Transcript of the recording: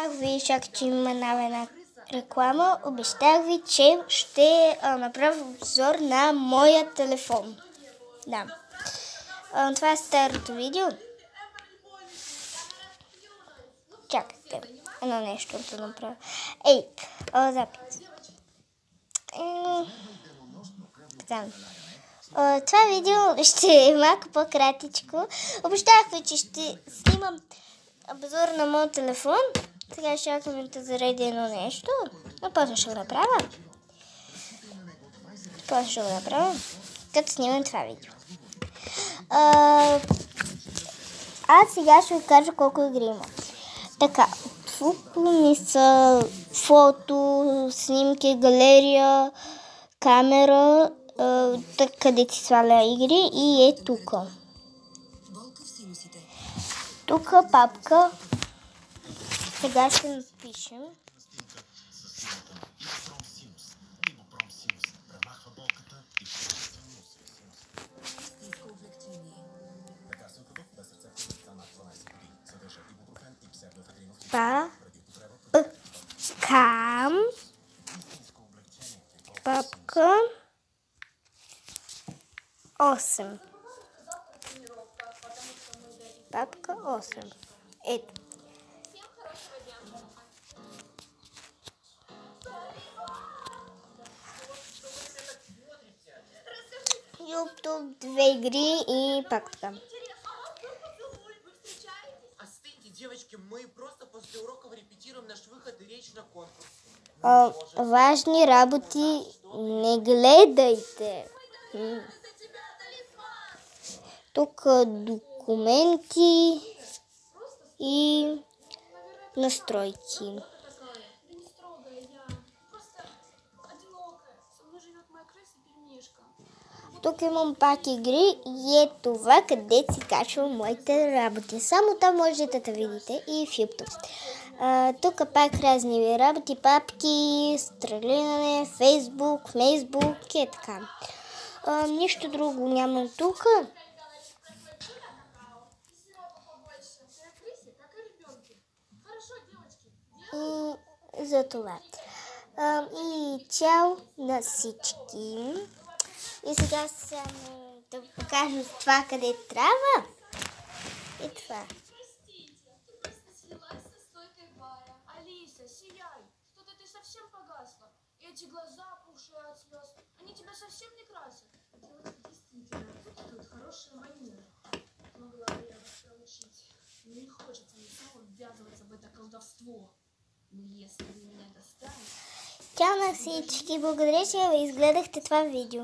Ви чак, че има една реклама. Обещах ви, че ще направя обзор на моя телефон. Да. Това е старото видео. Чакайте. Едно нещо да направя. Запис. Това видео ще е малко по-кратичко. Обещах ви, че ще снимам обзор на моят телефон. Сега ще чакаме да зареди едно нещо. Но после ще го направя. Като снимам това видео. Аз сега ще ви кажа колко игри има. Така, футболни са фото, снимки, галерия, камера, къде ти сваля игри и е тук. Тук папка. Сега ще напишем. Папка 8. Папка 8. Ето. YouTube, 2 игри и папка. Девочки, мы просто после уроков репетируем наш выход и речь на конкурс. Важни работи не гледайте. Тук документи и настройки. Тук имам пак игри и е това, къде си качвам моите работи. Само там можете да видите и в YouTube. Тук пак разни работи, папки, стрелянане, Facebook, Мейсбук и така. Нищо друго нямам тук. И за това. И чао на всички. И сега само да покажа това къде трябва. И това. Алиса, сияй! Что-то ты совсем погасла. Эти глаза опухшие от слез, они тебя совсем не красят. Действительно, тут хорошая манера. Могла бы я вас проучить. Не хочется мне снова ввязываться в это колдовство. Но если вы меня достанете... Чао на всички! Благодаря, че изгледахте това видео.